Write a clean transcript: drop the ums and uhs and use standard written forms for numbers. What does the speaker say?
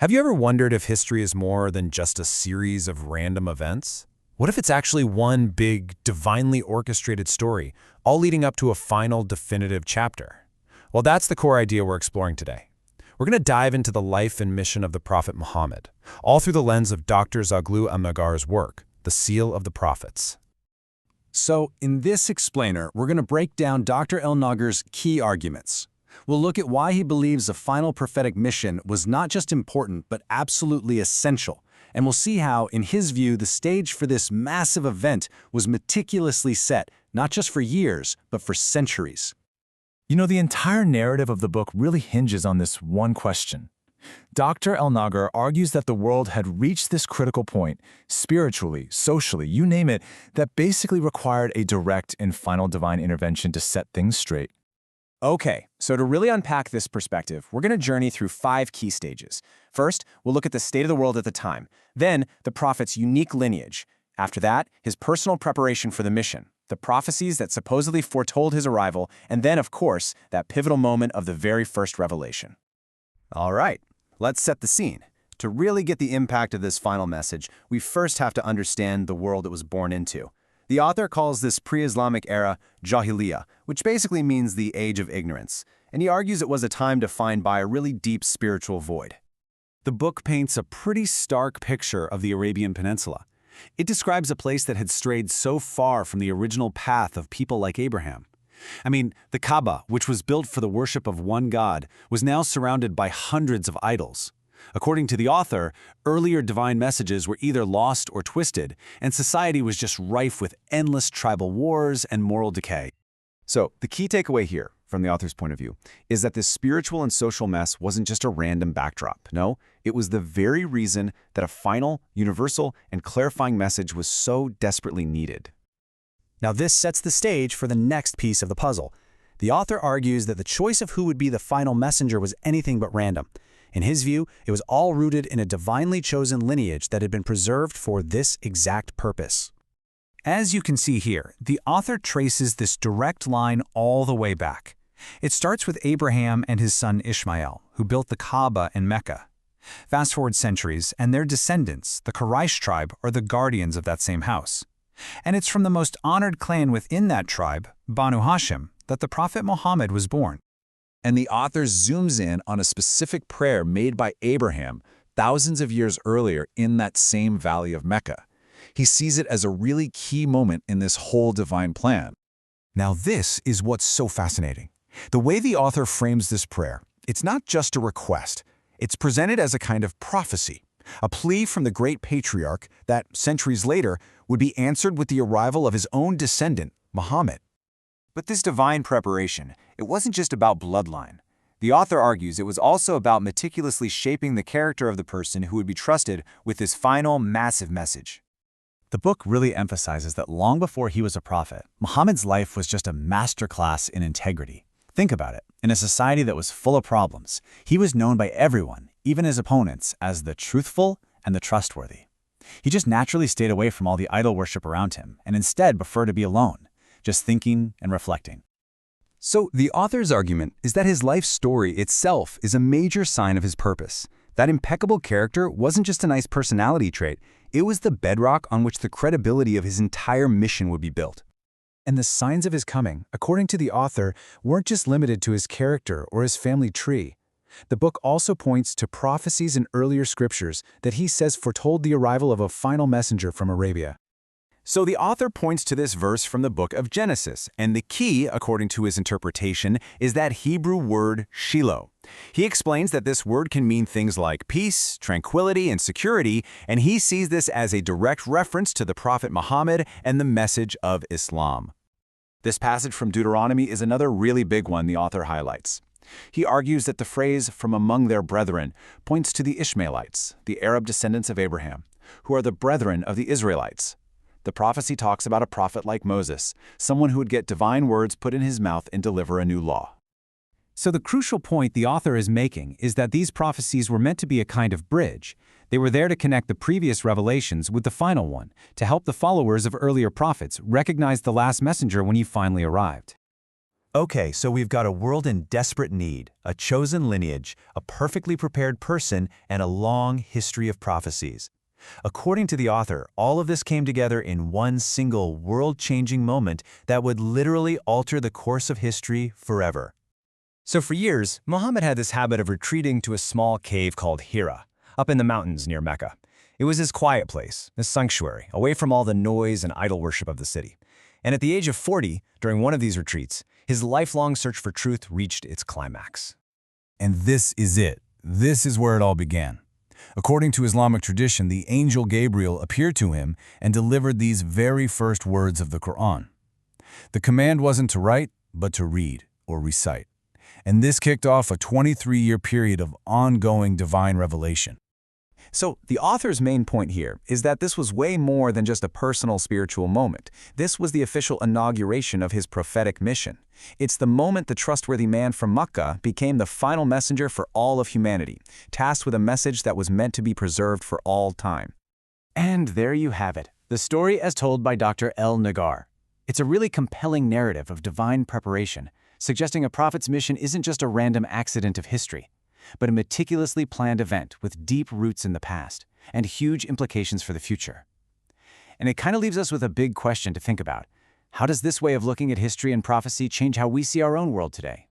Have you ever wondered if history is more than just a series of random events? What if it's actually one big, divinely orchestrated story, all leading up to a final, definitive chapter? Well, that's the core idea we're exploring today. We're going to dive into the life and mission of the Prophet Muhammad, all through the lens of Dr. Zaghloul El-Naggar's work, The Seal of the Prophets. So, in this explainer, we're going to break down Dr. El-Naggar's key arguments. We'll look at why he believes the final prophetic mission was not just important, but absolutely essential. And we'll see how, in his view, the stage for this massive event was meticulously set, not just for years, but for centuries. You know, the entire narrative of the book really hinges on this one question. Dr. El-Naggar argues that the world had reached this critical point, spiritually, socially, you name it, that basically required a direct and final divine intervention to set things straight. Okay, so to really unpack this perspective, we're going to journey through 5 key stages. First, we'll look at the state of the world at the time. Then, the prophet's unique lineage. After that, his personal preparation for the mission, the prophecies that supposedly foretold his arrival, and then, of course, that pivotal moment of the very first revelation. All right, let's set the scene. To really get the impact of this final message, we first have to understand the world it was born into. The author calls this pre-Islamic era Jahiliyyah, which basically means the age of ignorance, and he argues it was a time defined by a really deep spiritual void. The book paints a pretty stark picture of the Arabian Peninsula. It describes a place that had strayed so far from the original path of people like Abraham. I mean, the Kaaba, which was built for the worship of one God, was now surrounded by hundreds of idols. According to the author, earlier divine messages were either lost or twisted, and society was just rife with endless tribal wars and moral decay. So, the key takeaway here, from the author's point of view, is that this spiritual and social mess wasn't just a random backdrop. No, it was the very reason that a final, universal, and clarifying message was so desperately needed. Now this sets the stage for the next piece of the puzzle. The author argues that the choice of who would be the final messenger was anything but random. In his view, it was all rooted in a divinely chosen lineage that had been preserved for this exact purpose. As you can see here, the author traces this direct line all the way back. It starts with Abraham and his son Ishmael, who built the Kaaba in Mecca. Fast forward centuries, and their descendants, the Quraysh tribe, are the guardians of that same house. And it's from the most honored clan within that tribe, Banu Hashim, that the Prophet Muhammad was born. And the author zooms in on a specific prayer made by Abraham thousands of years earlier in that same valley of Mecca. He sees it as a really key moment in this whole divine plan. Now this is what's so fascinating. The way the author frames this prayer, it's not just a request. It's presented as a kind of prophecy, a plea from the great patriarch that, centuries later, would be answered with the arrival of his own descendant, Muhammad. But this divine preparation, it wasn't just about bloodline. The author argues it was also about meticulously shaping the character of the person who would be trusted with this final, massive message. The book really emphasizes that long before he was a prophet, Muhammad's life was just a masterclass in integrity. Think about it. In a society that was full of problems, he was known by everyone, even his opponents, as the truthful and the trustworthy. He just naturally stayed away from all the idol worship around him and instead preferred to be alone, just thinking and reflecting. So the author's argument is that his life story itself is a major sign of his purpose. That impeccable character wasn't just a nice personality trait, it was the bedrock on which the credibility of his entire mission would be built. And the signs of his coming, according to the author, weren't just limited to his character or his family tree. The book also points to prophecies in earlier scriptures that he says foretold the arrival of a final messenger from Arabia. So the author points to this verse from the book of Genesis, and the key, according to his interpretation, is that Hebrew word Shiloh. He explains that this word can mean things like peace, tranquility, and security, and he sees this as a direct reference to the Prophet Muhammad and the message of Islam. This passage from Deuteronomy is another really big one the author highlights. He argues that the phrase "from among their brethren" points to the Ishmaelites, the Arab descendants of Abraham, who are the brethren of the Israelites. The prophecy talks about a prophet like Moses, someone who would get divine words put in his mouth and deliver a new law. So the crucial point the author is making is that these prophecies were meant to be a kind of bridge. They were there to connect the previous revelations with the final one, to help the followers of earlier prophets recognize the last messenger when he finally arrived. Okay, so we've got a world in desperate need, a chosen lineage, a perfectly prepared person, and a long history of prophecies. According to the author, all of this came together in one single world-changing moment that would literally alter the course of history forever. So for years, Muhammad had this habit of retreating to a small cave called Hijra, up in the mountains near Mecca. It was his quiet place, his sanctuary, away from all the noise and idol worship of the city. And at the age of 40, during one of these retreats, his lifelong search for truth reached its climax. And this is it. This is where it all began. According to Islamic tradition, the angel Gabriel appeared to him and delivered these very first words of the Quran. The command wasn't to write, but to read or recite. And this kicked off a 23-year period of ongoing divine revelation. So the author's main point here is that this was way more than just a personal spiritual moment. This was the official inauguration of his prophetic mission. It's the moment the trustworthy man from Mecca became the final messenger for all of humanity, tasked with a message that was meant to be preserved for all time. And there you have it, the story as told by Dr. El-Naggar. It's a really compelling narrative of divine preparation, suggesting a prophet's mission isn't just a random accident of history, but a meticulously planned event with deep roots in the past and huge implications for the future. And it kind of leaves us with a big question to think about. How does this way of looking at history and prophecy change how we see our own world today?